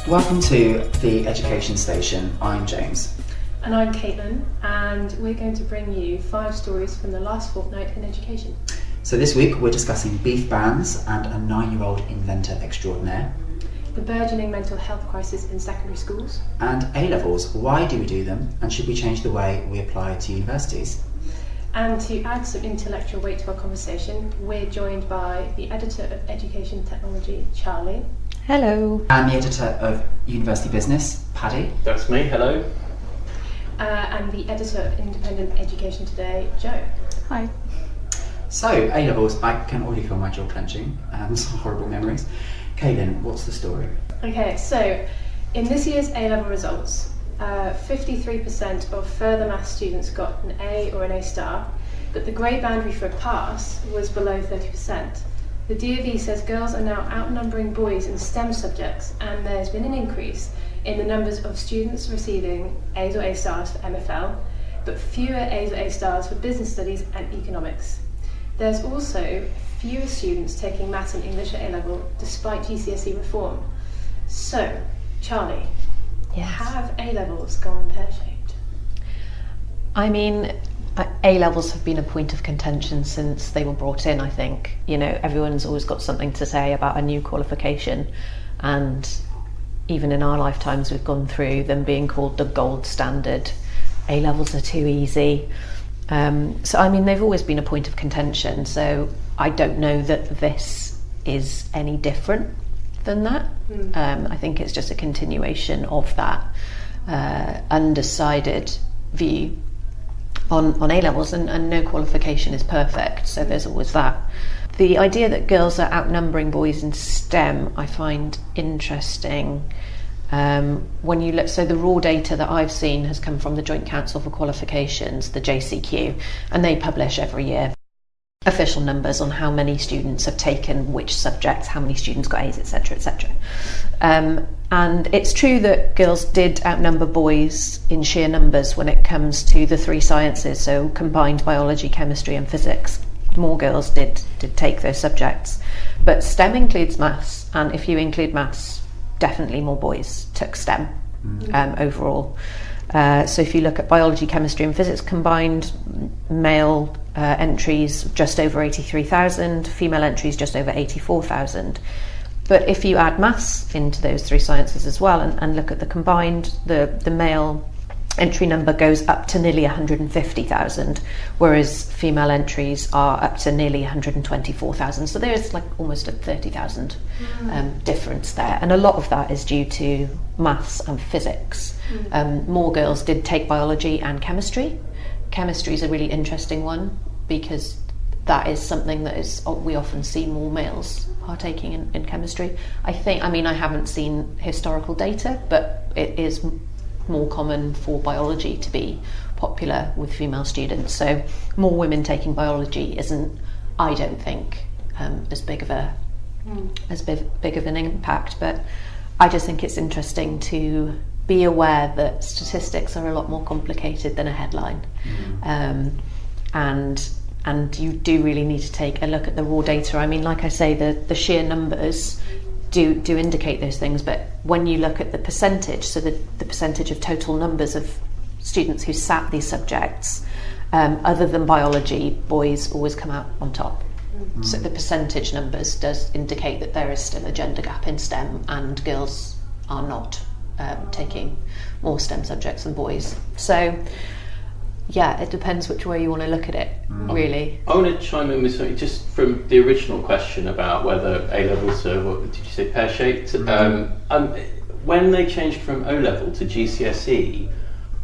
Welcome to the Education Station. I'm James. And I'm Caitlin, and we're going to bring you 5 stories from the last fortnight in education. So this week we're discussing beef bands and a 9-year-old inventor extraordinaire. The burgeoning mental health crisis in secondary schools. And A-levels. Why do we do them, and should we change the way we apply to universities? And to add some intellectual weight to our conversation, we're joined by the editor of Education Technology, Charlie. Hello. And the editor of University Business, Paddy. That's me, hello. And the editor of Independent Education Today, Joe. Hi. So, A-levels, I can already feel my jaw clenching, some horrible memories. Caitlin, what's the story? Okay, so in this year's A-level results, 53% of further maths students got an A or an A star, but the grade boundary for a pass was below 30%. The DOV says girls are now outnumbering boys in STEM subjects, and there's been an increase in the numbers of students receiving A's or A stars for MFL, but fewer A's or A stars for business studies and economics. There's also fewer students taking maths and English at A-level despite GCSE reform. So, Charlie, Yes. have A-levels gone pear-shaped? I mean, A-levels have been a point of contention since they were brought in, I think. You know, everyone's always got something to say about a new qualification, and even in our lifetimes we've gone through them being called the gold standard. A-levels are too easy. So, I mean, they've always been a point of contention, so I don't know that this is any different than that. I think it's just a continuation of that undecided view on A-levels, and no qualification is perfect, so there's always that. The idea that girls are outnumbering boys in STEM I find interesting. When you look, so the raw data that I've seen has come from the Joint Council for Qualifications, the JCQ, and they publish every year official numbers on how many students have taken which subjects, how many students got A's, etc., etc. And it's true that girls did outnumber boys in sheer numbers when it comes to the 3 sciences, so combined biology, chemistry and physics. More girls did take those subjects. But STEM includes maths, and if you include maths, definitely more boys took STEM overall. So if you look at biology, chemistry and physics combined, male entries just over 83,000, female entries just over 84,000. But if you add maths into those 3 sciences as well and look at the combined, the male entry number goes up to nearly 150,000, whereas female entries are up to nearly 124,000. So there's like almost a 30,000 difference there. And a lot of that is due to maths and physics. More girls did take biology and chemistry. Chemistry is a really interesting one because that is something that we often see more males partaking in chemistry. I haven't seen historical data, but it is more common for biology to be popular with female students. So more women taking biology isn't, I don't think, as big of an impact. But I just think it's interesting to be aware that statistics are a lot more complicated than a headline. And you do really need to take a look at the raw data. I mean, like I say, the sheer numbers do indicate those things, but when you look at the percentage, so the percentage of total numbers of students who sat these subjects, other than biology, boys always come out on top. So the percentage numbers does indicate that there is still a gender gap in STEM, and girls are not taking more STEM subjects than boys. So yeah, it depends which way you want to look at it, really. I want to chime in with something just from the original question about whether A-levels are, what did you say, pear-shaped? When they changed from O-level to GCSE,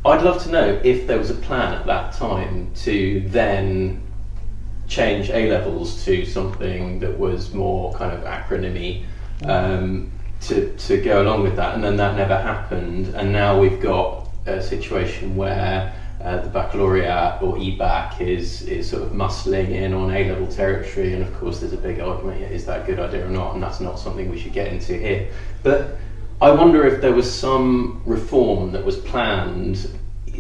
I'd love to know if there was a plan at that time to then change A-levels to something that was more kind of acronymy to go along with that, and then that never happened, and now we've got a situation where the baccalaureate or EBAC is sort of muscling in on A-level territory, and of course there's a big argument, is that a good idea or not, and that's not something we should get into here. But I wonder if there was some reform that was planned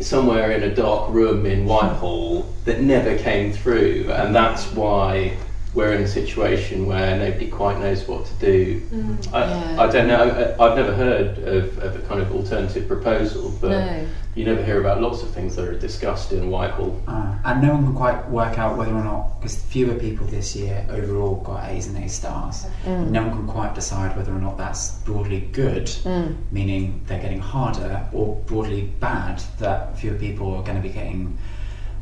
somewhere in a dark room in Whitehall that never came through, and that's why we're in a situation where nobody quite knows what to do. I don't know, I've never heard of a kind of alternative proposal, but you never hear about lots of things that are discussed in Whitehall. And no one can quite work out whether or not, because fewer people this year overall got A's and A stars, no one can quite decide whether or not that's broadly good, meaning they're getting harder, or broadly bad, that fewer people are going to be getting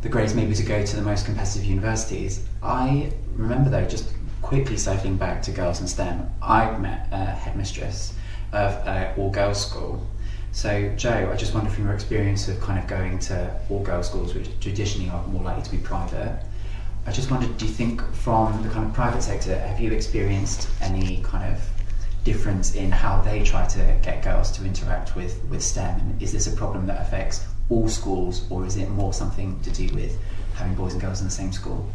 the grades maybe to go to the most competitive universities. I remember though, just quickly cycling back to girls in STEM, I met a headmistress of an all-girls school. So Jo, I just wonder from your experience of kind of going to all-girls schools, which traditionally are more likely to be private, I just wondered, do you think from the kind of private sector, have you experienced any kind of difference in how they try to get girls to interact with STEM? And is this a problem that affects all schools, or is it more something to do with having boys and girls in the same school?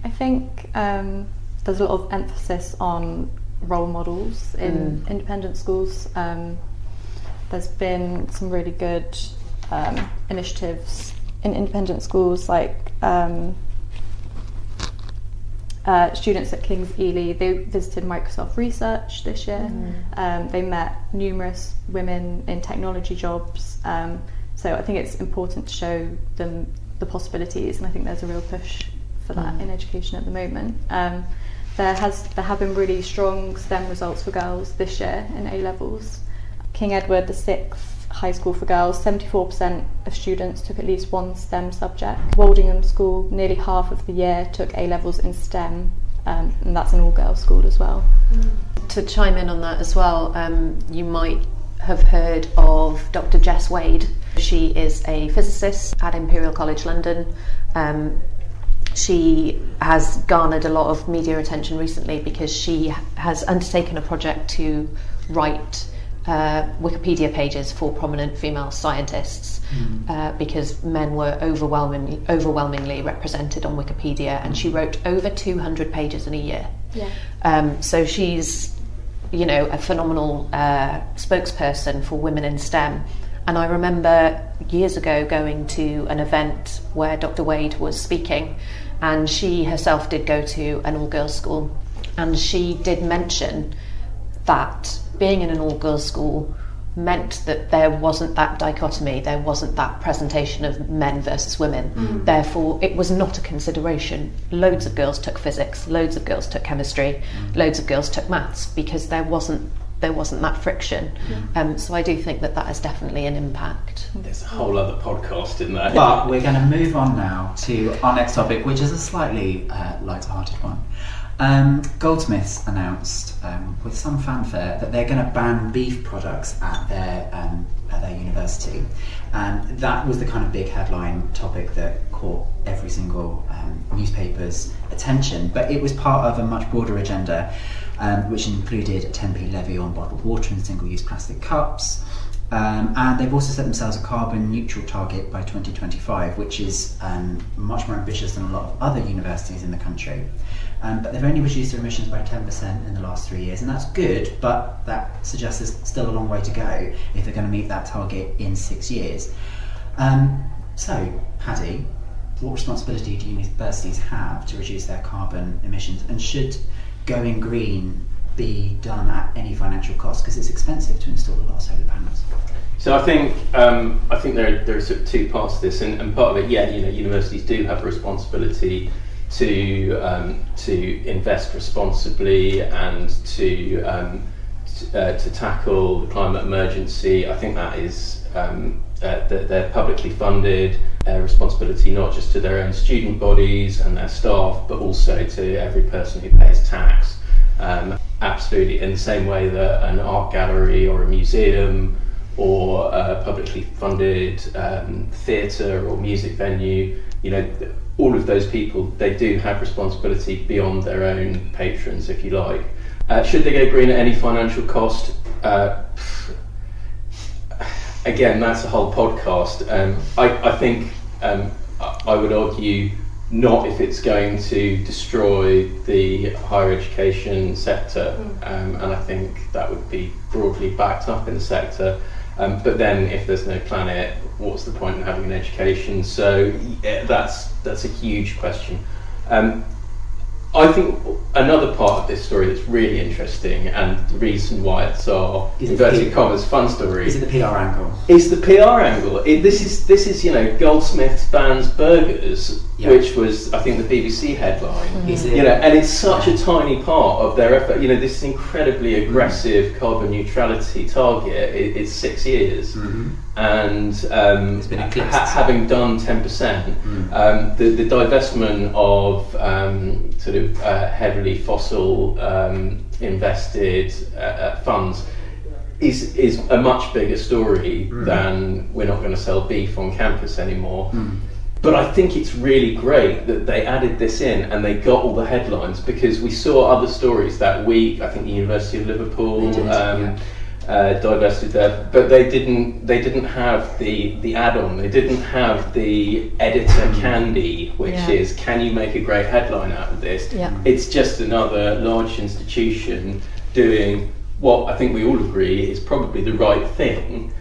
I think there's a lot of emphasis on role models in independent schools. There's been some really good initiatives in independent schools, like students at King's Ely, they visited Microsoft Research this year. They met numerous women in technology jobs. So I think it's important to show them the possibilities, and I think there's a real push for that in education at the moment. There have been really strong STEM results for girls this year in A-levels. King Edward VI High School for Girls, 74% of students took at least one STEM subject. Woldingham School, nearly half of the year took A-levels in STEM, and that's an all-girls school as well. To chime in on that as well, you might have heard of Dr. Jess Wade. She is a physicist at Imperial College London. She has garnered a lot of media attention recently because she has undertaken a project to write Wikipedia pages for prominent female scientists, because men were overwhelmingly represented on Wikipedia, and she wrote over 200 pages in a year. So she's, a phenomenal spokesperson for women in STEM. And I remember years ago going to an event where Dr. Wade was speaking, and she herself did go to an all-girls school, and she did mention that being in an all-girls school meant that there wasn't that dichotomy, there wasn't that presentation of men versus women. Therefore, it was not a consideration. Loads of girls took physics, loads of girls took chemistry, loads of girls took maths, because there wasn't that friction. So I do think that is definitely an impact. There's a whole other podcast in there. But we're going to move on now to our next topic, which is a slightly lighter-hearted one. Goldsmiths announced with some fanfare that they're going to ban beef products at their university, and that was the kind of big headline topic that caught every single newspaper's attention. But it was part of a much broader agenda, which included a 10p levy on bottled water and single-use plastic cups. And they've also set themselves a carbon neutral target by 2025, which is much more ambitious than a lot of other universities in the country. But they've only reduced their emissions by 10% in the last 3 years, and that's good, but that suggests there's still a long way to go if they're going to meet that target in 6 years. So, Paddy, what responsibility do universities have to reduce their carbon emissions, and should going green be done at any financial cost, because it's expensive to install a lot of solar panels? So I think there are sort of two parts to this, and part of it, universities do have a responsibility to invest responsibly and to tackle the climate emergency. I think that is that they're publicly funded, responsibility not just to their own student bodies and their staff, but also to every person who pays tax. Absolutely, in the same way that an art gallery or a museum or a publicly funded theatre or music venue, all of those people, they do have responsibility beyond their own patrons, if you like. Should they go green at any financial cost? Again, that's a whole podcast. I think I would argue not if it's going to destroy the higher education sector, and I think that would be broadly backed up in the sector. But then if there's no planet, what's the point in having an education? So that's a huge question. I think another part of this story that's really interesting, and the reason why it's our inverted commas fun story, is it the PR angle? Is the PR angle. This is Goldsmiths bans burgers, which was I think the BBC headline. Is it? And it's such a tiny part of their effort. This incredibly aggressive carbon neutrality target. It's 6 years, and it's been having done 10%, the divestment of sort of heavily fossil invested funds is a much bigger story than we're not going to sell beef on campus anymore. But I think it's really great that they added this in and they got all the headlines, because we saw other stories that week. I think the University of Liverpool divested there, but they didn't have the add-on. They didn't have the editor candy, which is, can you make a great headline out of this? It's just another large institution doing what I think we all agree is probably the right thing.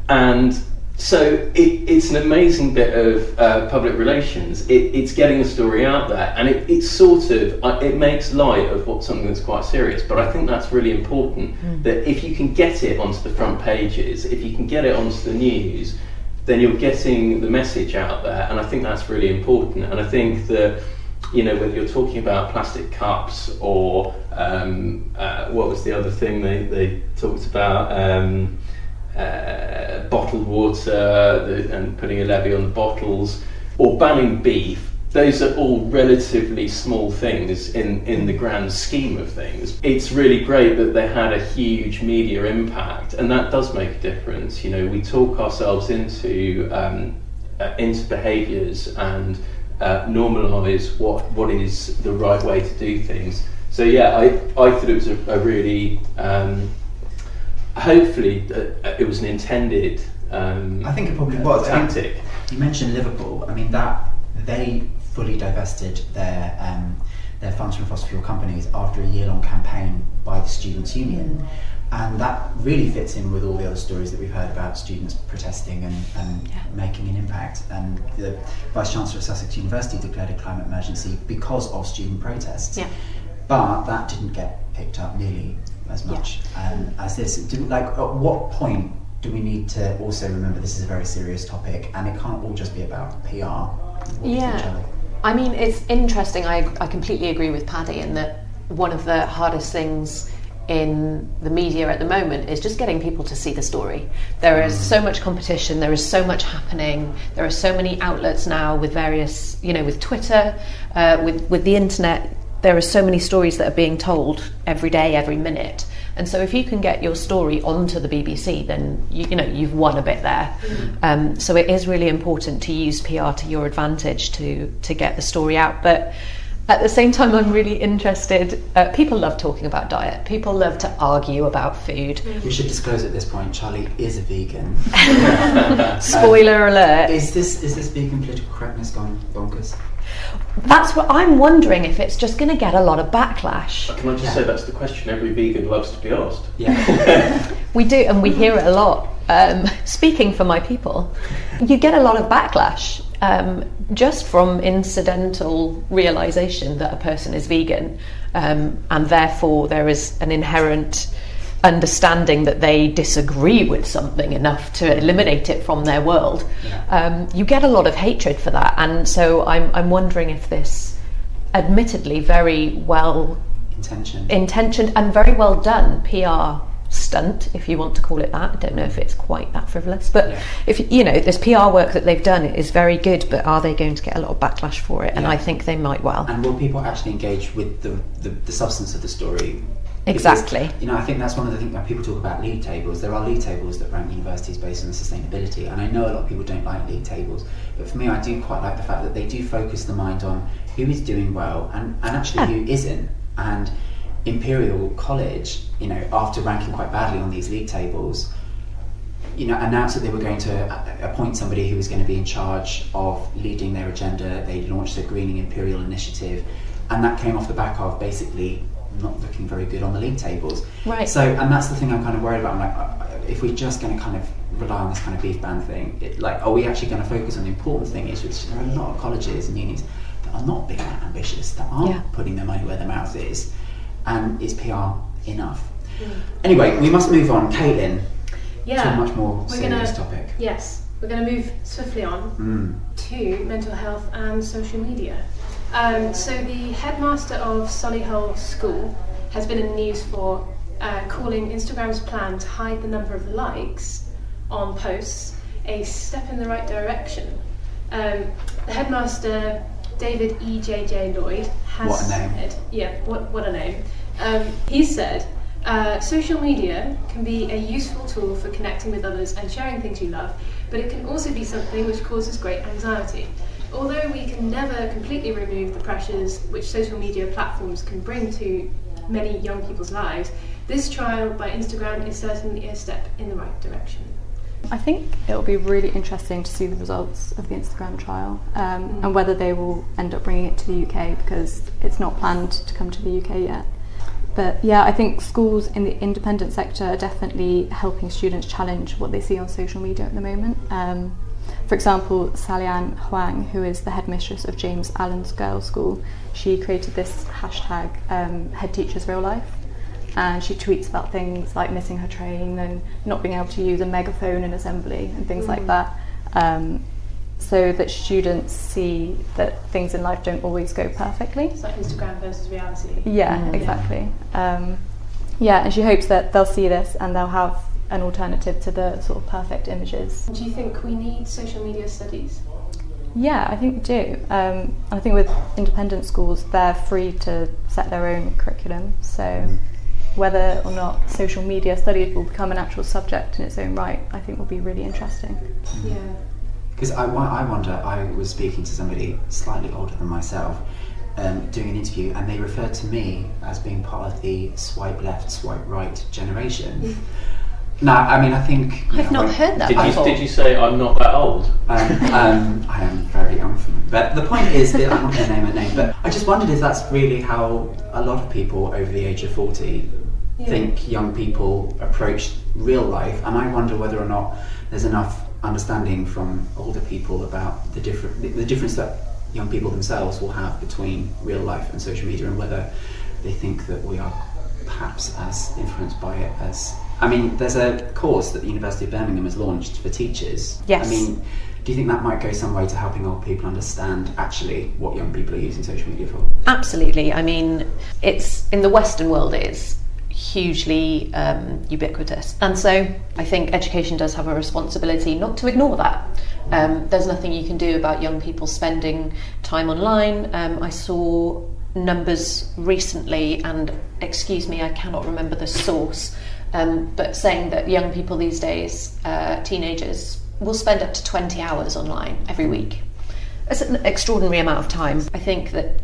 And so it's an amazing bit of public relations. It's getting the story out there, and it's sort of it makes light of something that's quite serious. But I think that's really important, that if you can get it onto the front pages, if you can get it onto the news, then you're getting the message out there, and I think that's really important. And I think that whether you're talking about plastic cups or what was the other thing they talked about. Bottled water and putting a levy on the bottles, or banning beef, those are all relatively small things in the grand scheme of things. It's really great that they had a huge media impact, and that does make a difference. We talk ourselves into behaviours and normalise what is the right way to do things. So I thought it was a really hopefully it was an intended I think it probably was tactic. You mentioned Liverpool. I mean, that they fully divested their funds from fossil fuel companies after a year-long campaign by the Students' Union, and that really fits in with all the other stories that we've heard about students protesting and making an impact. And the Vice Chancellor of Sussex University declared a climate emergency because of student protests. But that didn't get picked up nearly as much as this. At what point do we need to also remember this is a very serious topic, and it can't all just be about PR? I mean, it's interesting. I completely agree with Paddy in that one of the hardest things in the media at the moment is just getting people to see the story. There is so much competition, there is so much happening, there are so many outlets now with various, with Twitter, with the internet. There are so many stories that are being told every day, every minute. And so if you can get your story onto the BBC, then you've won a bit there. So it is really important to use PR to your advantage to get the story out. But at the same time, I'm really interested. People love talking about diet. People love to argue about food. We should disclose at this point, Charlie is a vegan. Spoiler alert. Is this vegan political correctness gone bonkers? That's what I'm wondering, if it's just going to get a lot of backlash. Can I just say that's the question every vegan loves to be asked? We do, and we hear it a lot. Speaking for my people, you get a lot of backlash just from incidental realisation that a person is vegan, and therefore there is an inherent understanding that they disagree with something enough to eliminate it from their world. You get a lot of hatred for that, and so I'm wondering if this admittedly very well intentioned and very well done PR stunt, if you want to call it that. I don't know if it's quite that frivolous, but if this PR work that they've done is very good, but are they going to get a lot of backlash for it? And I think they might well. And will people actually engage with the substance of the story? Exactly. Because, I think that's one of the things when people talk about league tables. There are league tables that rank universities based on sustainability, and I know a lot of people don't like league tables, but for me, I do quite like the fact that they do focus the mind on who is doing well and actually who isn't. And Imperial College, after ranking quite badly on these league tables, announced that they were going to appoint somebody who was going to be in charge of leading their agenda. They launched a Greening Imperial initiative, and that came off the back of basically not looking very good on the league tables. Right. So, and that's the thing I'm kind of worried about. I'm like, if we're just going to kind of rely on this kind of beef ban thing, are we actually going to focus on the important thing? Is which there are a lot of colleges and unis that are not being that ambitious, that aren't putting their money where their mouth is, and is PR enough? Anyway, we must move on. Caitlin, to a much more serious topic. Yes, we're going to move swiftly on to mental health and social media. So the headmaster of Solihull School has been in the news for calling Instagram's plan to hide the number of likes on posts a step in the right direction. The headmaster, David E.J.J. Lloyd, has What a name. said, what a name. He said, social media can be a useful tool for connecting with others and sharing things you love, but it can also be something which causes great anxiety. Although we can never completely remove the pressures which social media platforms can bring to many young people's lives, this trial by Instagram is certainly a step in the right direction. I think it'll be really interesting to see the results of the Instagram trial and whether they will end up bringing it to the UK, because it's not planned to come to the UK yet. But yeah, I think schools in the independent sector are definitely helping students challenge what they see on social media at the moment. For example, Salian Huang, who is the headmistress of James Allen's Girls' School, she created this hashtag, Head Teachers Real Life. And she tweets about things like missing her train and not being able to use a megaphone in assembly and things like that, so that students see that things in life don't always go perfectly. It's like Instagram versus reality. Yeah, exactly. And she hopes that they'll see this and they'll have an alternative to the sort of perfect images. Do you think we need social media studies? Yeah, I think we do. I think with independent schools, they're free to set their own curriculum, so whether or not social media studies will become an actual subject in its own right, I think will be really interesting. Yeah. Because I wonder, I was speaking to somebody slightly older than myself, doing an interview, and they referred to me as being part of the swipe left, swipe right generation. No, I mean, I think... I've not heard that before. Did you say I'm not that old? I am very young for me. But the point is, I'm not going to name a name, but I just wondered if that's really how a lot of people over the age of 40 think young people approach real life, and I wonder whether or not there's enough understanding from older people about the difference that young people themselves will have between real life and social media, and whether they think that we are perhaps as influenced by it as... I mean, there's a course that the University of Birmingham has launched for teachers. Yes. I mean, do you think that might go some way to helping old people understand actually what young people are using social media for? Absolutely. I mean, it's in the Western world it is hugely ubiquitous, and so I think education does have a responsibility not to ignore that. There's nothing you can do about young people spending time online. I saw numbers recently, and excuse me, I cannot remember the source, but saying that young people these days, teenagers, will spend up to 20 hours online every week. It's an extraordinary amount of time. I think that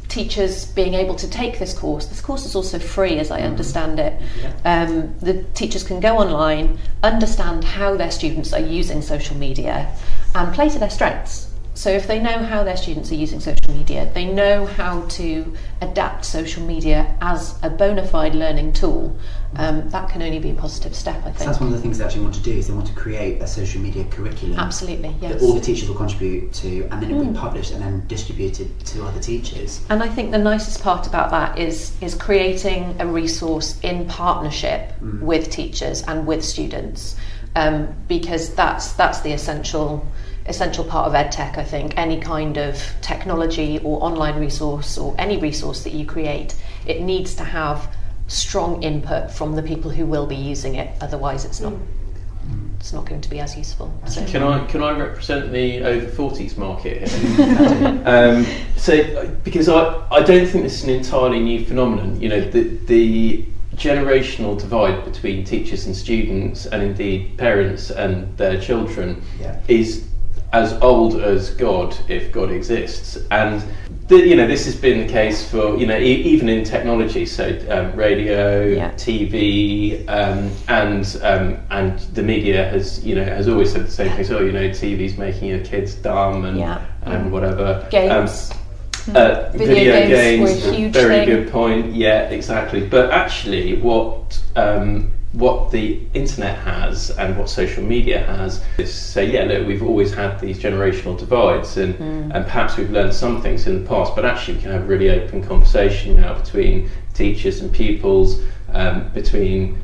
teachers being able to take this course is also free as I understand it. The teachers can go online, understand how their students are using social media and play to their strengths. So if they know how their students are using social media, they know how to adapt social media as a bona fide learning tool, that can only be a positive step, I think. So that's one of the things they actually want to do, is they want to create a social media curriculum. Absolutely, yes. That all the teachers will contribute to, and then it will be published and then distributed to other teachers. And I think the nicest part about that is creating a resource in partnership with teachers and with students, because that's the essential part of EdTech, I think. Any kind of technology or online resource or any resource that you create, it needs to have strong input from the people who will be using it, otherwise it's not going to be as useful. So. Can I represent the over 40s market here? So because I don't think this is an entirely new phenomenon. You know, the generational divide between teachers and students, and indeed parents and their children, is as old as God, if God exists. And this has been the case for even in technology, so radio, TV, and the media has always said the same thing. So TV's making your kids dumb and whatever. Games. Video games were a huge very thing. Good point. Yeah, exactly. But actually, what what the internet has and what social media has is say, yeah, look, we've always had these generational divides, and perhaps we've learned some things in the past, but actually we can have a really open conversation now between teachers and pupils, between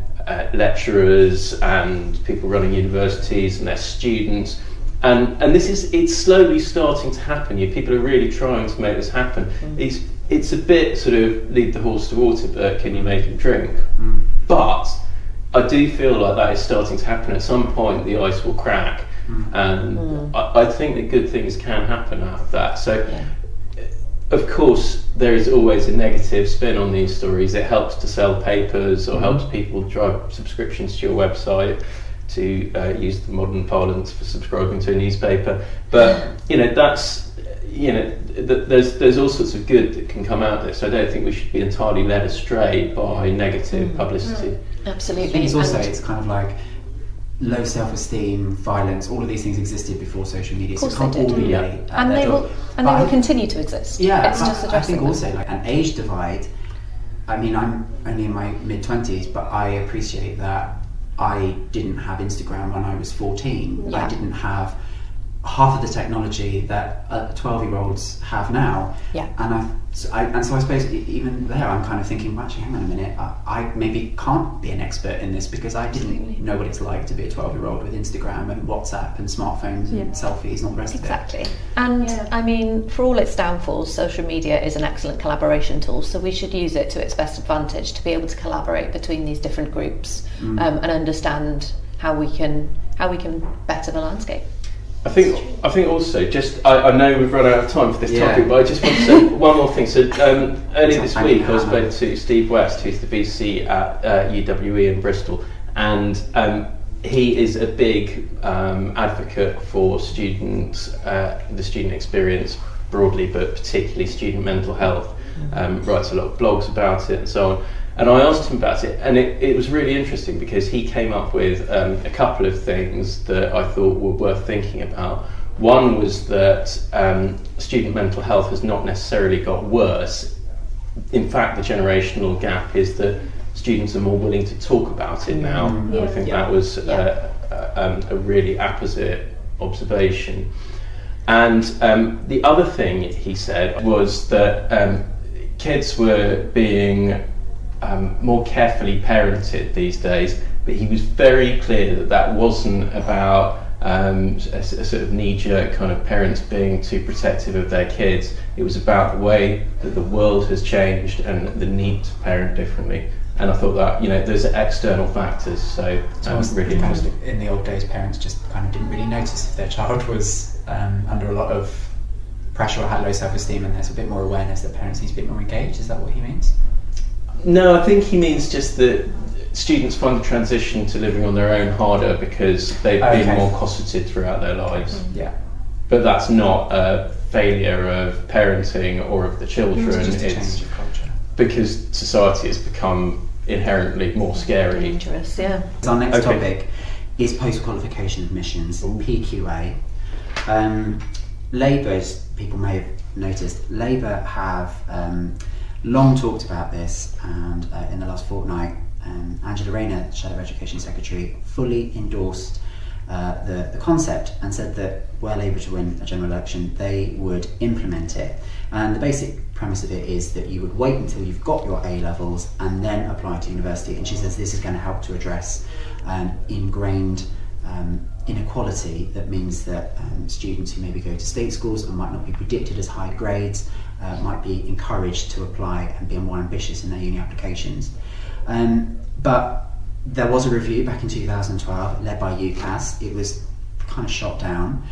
lecturers and people running universities and their students. And it's slowly starting to happen. People are really trying to make this happen. It's a bit sort of lead the horse to water, but can you make him drink? But I do feel like that is starting to happen. At some point the ice will crack, and I think that good things can happen out of that. So of course there is always a negative spin on these stories. It helps to sell papers, or helps people drive subscriptions to your website, to use the modern parlance for subscribing to a newspaper. But that's there's all sorts of good that can come out of this. I don't think we should be entirely led astray by negative publicity. Absolutely. It's kind of like low self-esteem, violence, all of these things existed before social media, so it can't all be and they will continue to exist. Yeah, it's just I think them. also like an age divide. I mean, I'm only in my mid-20s, but I appreciate that I didn't have Instagram when I was 14. I didn't have half of the technology that 12-year-olds have now. And so I suppose even there I'm kind of thinking, well, actually, hang on a minute, I maybe can't be an expert in this because I didn't know what it's like to be a 12-year-old with Instagram and WhatsApp and smartphones and selfies and all the rest of it. Exactly. And I mean, for all its downfalls, social media is an excellent collaboration tool, so we should use it to its best advantage to be able to collaborate between these different groups and understand how we can better the landscape. I think also, just I know we've run out of time for this topic, but I just want to say one more thing. So earlier this week I spoke to Steve West, who's the VC at UWE in Bristol, and he is a big advocate for students, the student experience broadly, but particularly student mental health. Writes a lot of blogs about it and so on. And I asked him about it, and it was really interesting because he came up with a couple of things that I thought were worth thinking about. One was that student mental health has not necessarily got worse. In fact, the generational gap is that students are more willing to talk about it now. I think that was a really apposite observation. And the other thing he said was that kids were being more carefully parented these days, but he was very clear that wasn't about a sort of knee-jerk kind of parents being too protective of their kids. It was about the way that the world has changed and the need to parent differently. And I thought that those are external factors, so really interesting. In the old days, parents just kind of didn't really notice if their child was under a lot of pressure or had low self-esteem, and there's a bit more awareness that parents need to be more engaged. Is that what he means? No, I think he means just that students find the transition to living on their own harder because they've been more cosseted throughout their lives. But that's not a failure of parenting or of the children. It's just a change of culture. Because society has become inherently more scary. Dangerous, Our next topic is post-qualification admissions, PQA. Labour, as people may have noticed, Labour have long talked about this, and in the last fortnight, Angela Rayner, Shadow Education Secretary, fully endorsed the concept and said that were Labour to win a general election, they would implement it. And the basic premise of it is that you would wait until you've got your A-levels and then apply to university. And she says this is going to help to address ingrained inequality that means that students who maybe go to state schools and might not be predicted as high grades might be encouraged to apply and be more ambitious in their uni applications. But there was a review back in 2012 led by UCAS. It was kind of shot down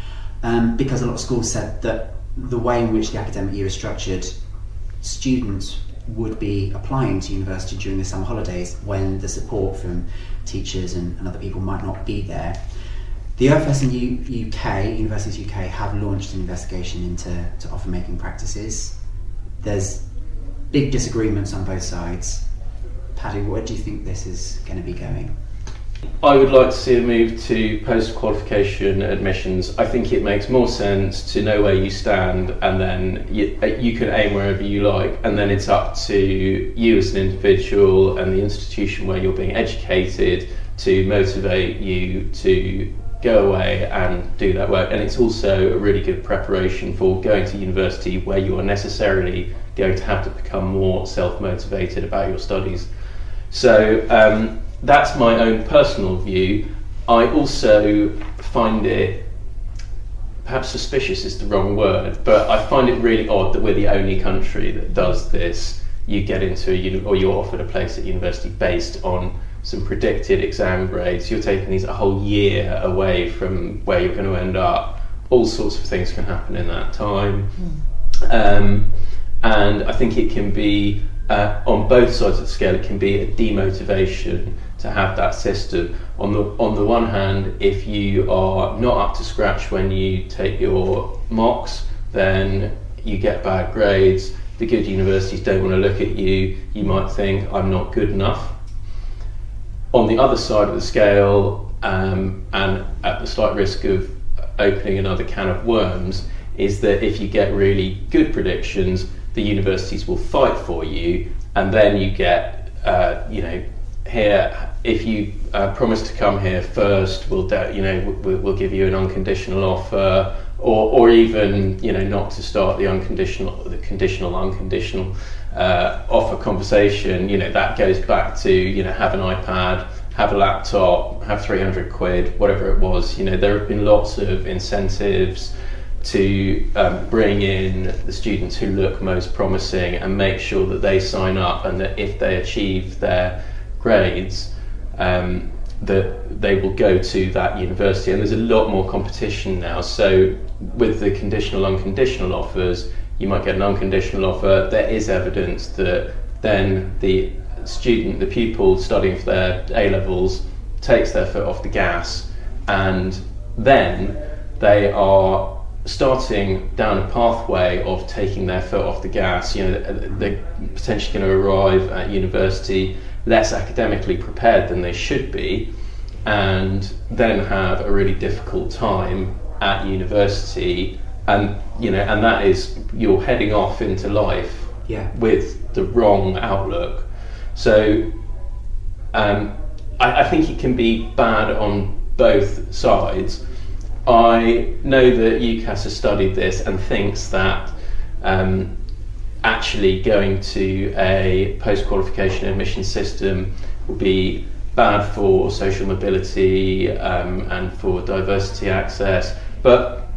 because a lot of schools said that the way in which the academic year is structured, students would be applying to university during the summer holidays when the support from teachers and other people might not be there. The OFS in UK, Universities UK, have launched an investigation into offer making practices. There's big disagreements on both sides. Paddy, where do you think this is going to be going? I would like to see a move to post-qualification admissions. I think it makes more sense to know where you stand, and then you can aim wherever you like, and then it's up to you as an individual and the institution where you're being educated to motivate you to go away and do that work. And it's also a really good preparation for going to university, where you are necessarily going to have to become more self-motivated about your studies. So that's my own personal view. I also find it, perhaps suspicious is the wrong word, but I find it really odd that we're the only country that does this. You get into or you're offered a place at university based on some predicted exam grades. You're taking these a whole year away from where you're going to end up. All sorts of things can happen in that time. And I think it can be, on both sides of the scale, it can be a demotivation to have that system. On the one hand, if you are not up to scratch when you take your mocks, then you get bad grades. The good universities don't want to look at you. You might think, I'm not good enough. On the other side of the scale, and at the slight risk of opening another can of worms, is that if you get really good predictions, the universities will fight for you, and then you get, here, if you promise to come here first, we'll give you an unconditional offer, or even not to start the conditional offer conversation. That goes back to have an iPad, have a laptop, have 300 quid, whatever it was. There have been lots of incentives to bring in the students who look most promising and make sure that they sign up, and that if they achieve their grades, that they will go to that university. And there's a lot more competition now. So with the conditional unconditional offers, you might get an unconditional offer. There is evidence that then the pupil studying for their A-levels takes their foot off the gas, and then they are starting down a pathway of taking their foot off the gas. They're potentially going to arrive at university less academically prepared than they should be, and then have a really difficult time at university. And that is, you're heading off into life with the wrong outlook. So I think it can be bad on both sides. I know that UCAS has studied this and thinks that actually going to a post-qualification admission system will be bad for social mobility and for diversity access. But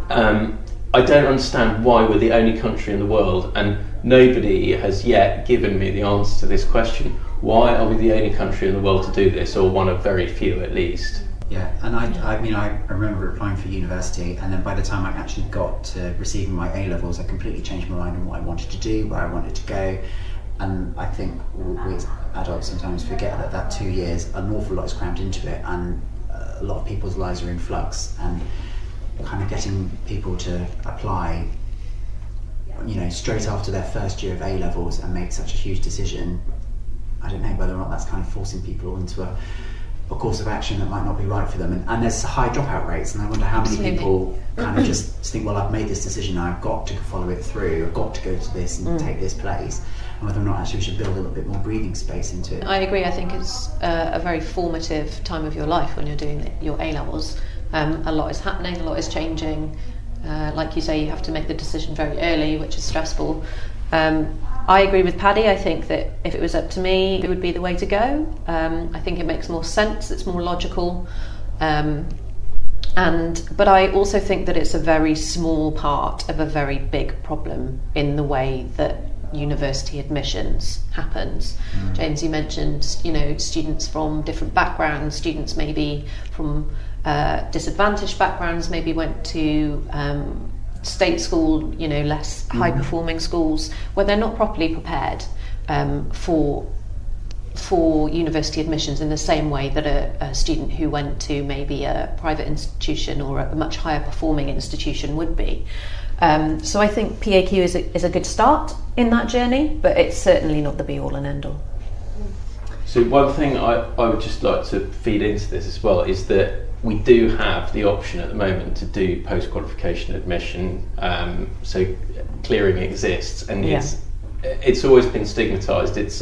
I don't understand why we're the only country in the world, and nobody has yet given me the answer to this question. Why are we the only country in the world to do this, or one of very few at least? Yeah, and I remember applying for university, and then by the time I actually got to receiving my A-levels, I completely changed my mind on what I wanted to do, where I wanted to go. And I think we as adults sometimes forget that 2 years, an awful lot is crammed into it, and a lot of people's lives are in flux, and kind of getting people to apply straight after their first year of A-levels and make such a huge decision. I don't know whether or not that's kind of forcing people into a course of action that might not be right for them, and there's high dropout rates, and I wonder how many people kind of just think, well, I've made this decision, I've got to follow it through, I've got to go to this and take this place, and whether or not actually we should build a little bit more breathing space into it. I agree. I think it's a very formative time of your life when you're doing your A-levels. A lot is happening, a lot is changing. Like you say, you have to make the decision very early, which is stressful. I agree with Paddy. I think that if it was up to me, it would be the way to go. I think it makes more sense, it's more logical. But I also think that it's a very small part of a very big problem in the way that university admissions happens. James, you mentioned, students from different backgrounds, students maybe from disadvantaged backgrounds, maybe went to state school, less high performing schools, where they're not properly prepared for university admissions in the same way that a student who went to maybe a private institution or a much higher performing institution would be. So I think PAQ is a good start in that journey, but it's certainly not the be all and end all. So one thing I would just like to feed into this as well is that we do have the option at the moment to do post-qualification admission, so clearing exists, and it's always been stigmatised. It's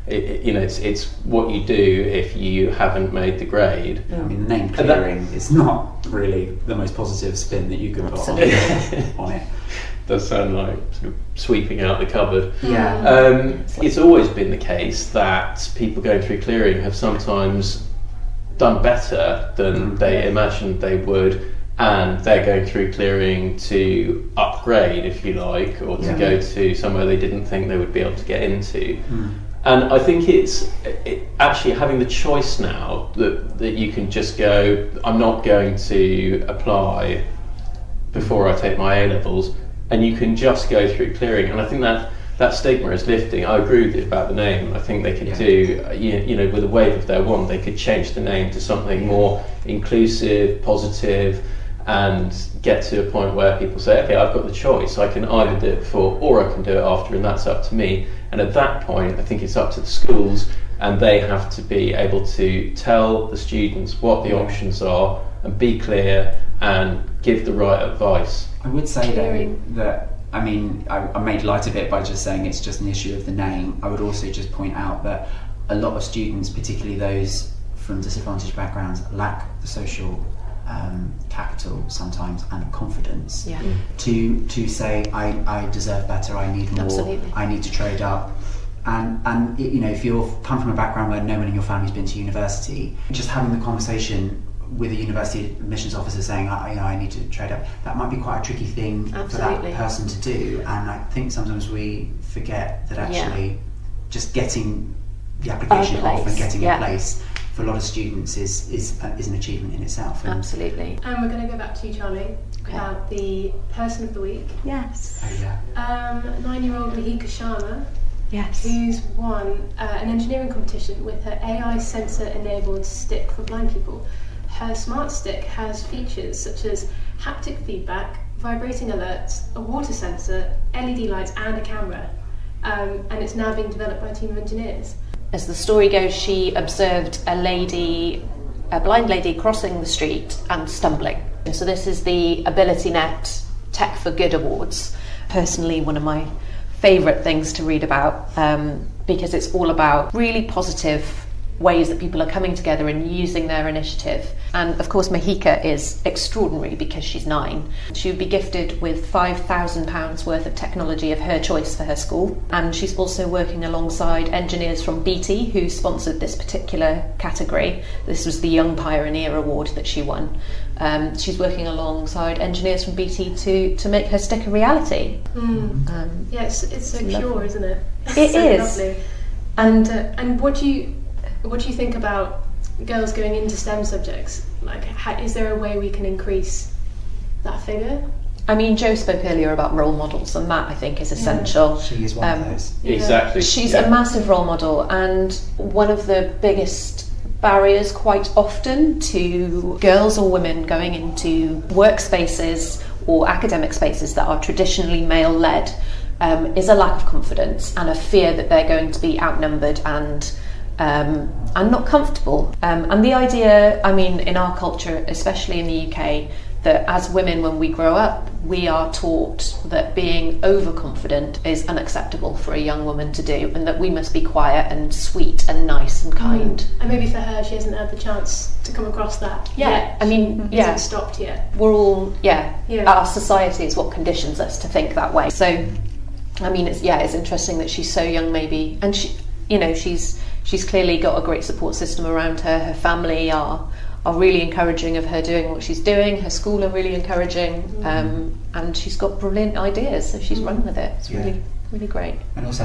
it's what you do if you haven't made the grade. I mean, the name clearing is not really the most positive spin that you could put on it. Does sound like sort of sweeping out the cupboard. Yeah. It's always been the case that people going through clearing have sometimes done better than they imagined they would, and they're going through clearing to upgrade, if you like, or to go to somewhere they didn't think they would be able to get into. And I think it's actually having the choice now that you can just go, I'm not going to apply before I take my A-levels, and you can just go through clearing. And I think that stigma is lifting. I agree with you about the name. I think they could do, with a wave of their wand, they could change the name to something more inclusive, positive, and get to a point where people say, okay, I've got the choice. I can either do it before or I can do it after, and that's up to me. And at that point, I think it's up to the schools, and they have to be able to tell the students what the options are and be clear and give the right advice. I would say though that, I mean, I made light of it by just saying it's just an issue of the name. I would also just point out that a lot of students, particularly those from disadvantaged backgrounds, lack the social capital sometimes and confidence to say I deserve better, I need more, Absolutely. I need to trade up. And if you come from a background where no one in your family's been to university, just having the conversation with a university admissions officer saying I need to trade up, that might be quite a tricky thing for that person to do. And I think sometimes we forget that actually just getting the application off and getting a place for a lot of students is an achievement in itself. Absolutely. And we're going to go back to you, Charlie, about the person of the week. Yes. Oh yeah. 9-year-old Mahika Sharma, Yes. who's won an engineering competition with her AI sensor-enabled stick for blind people. Her smart stick has features such as haptic feedback, vibrating alerts, a water sensor, LED lights and a camera. And it's now being developed by a team of engineers. As the story goes, she observed a blind lady crossing the street and stumbling. And so this is the AbilityNet Tech for Good Awards. Personally, one of my favourite things to read about, because it's all about really positive ways that people are coming together and using their initiative. And of course Mahika is extraordinary because she's 9. She would be gifted with £5,000 worth of technology of her choice for her school, and she's also working alongside engineers from BT who sponsored this particular category. This was the Young Pioneer Award that she won. She's working alongside engineers from BT to make her stick a reality. It's so pure, isn't it? It so is. Lovely. And what do you think about girls going into STEM subjects? Like, is there a way we can increase that figure? I mean, Jo spoke earlier about role models, and that I think is essential. She is one of those. Exactly. She's a massive role model, and one of the biggest barriers quite often to girls or women going into workspaces or academic spaces that are traditionally male-led is a lack of confidence and a fear that they're going to be outnumbered and not comfortable. And the idea, I mean, in our culture, especially in the UK, that as women, when we grow up, we are taught that being overconfident is unacceptable for a young woman to do, and that we must be quiet and sweet and nice and kind. And maybe for her, she hasn't had the chance to come across that yet. I mean, It hasn't stopped yet. We're all, our society is what conditions us to think that way. So, I mean, it's interesting that she's so young maybe, and she's clearly got a great support system around her. Her family are really encouraging of her doing what she's doing. Her school are really encouraging, and she's got brilliant ideas, so she's run with it. It's really, really great. And also,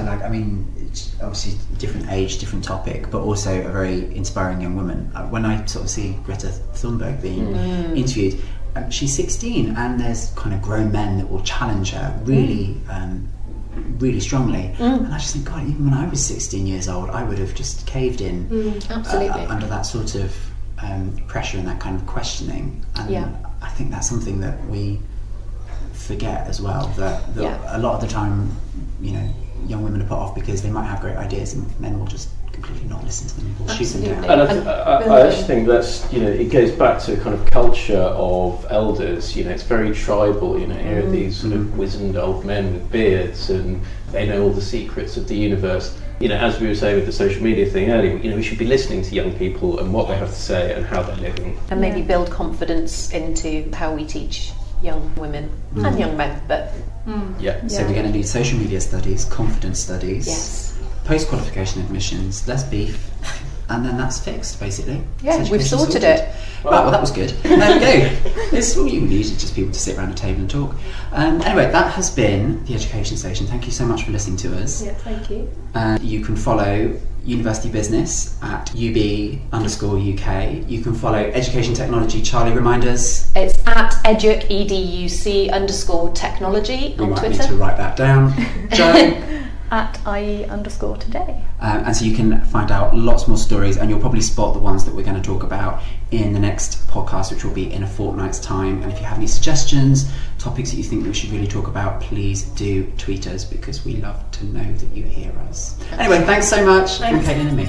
it's obviously different age, different topic, but also a very inspiring young woman. When I sort of see Greta Thunberg being interviewed, she's 16, and there's kind of grown men that will challenge her really really strongly, and I just think, God, even when I was 16 years old, I would have just caved in Absolutely. Under that sort of pressure and that kind of questioning. And I think that's something that we forget as well, that a lot of the time, young women are put off because they might have great ideas and men will just completely not listen to them or shoot them Absolutely. down. And I actually think that's, it goes back to a kind of culture of elders. It's very tribal. Here are these sort of wizened old men with beards, and they know all the secrets of the universe. As we were saying with the social media thing earlier, we should be listening to young people and what they have to say and how they're living. And maybe build confidence into how we teach young women and young men. But So we're going to need social media studies, confidence studies, yes, post-qualification admissions, less beef, and then that's fixed, basically. yeah, So we've education's sorted it. Well, that was good. There we go. It's all you need, is just people to sit around a table and talk. Anyway, that has been the Education Station. Thank you so much for listening to us. Yeah, thank you. You can follow University Business at UB_UK. You can follow Education Technology. Charlie, remind us. It's at educ, EDUC_technology We on might Twitter. need to write that down. Joe? At IE_today. And so you can find out lots more stories, and you'll probably spot the ones that we're going to talk about in the next podcast, which will be in a fortnight's time. And if you have any suggestions, topics that you think we should really talk about, please do tweet us, because we love to know that you hear us. Anyway, thanks so much from Thanks. Caitlin and me.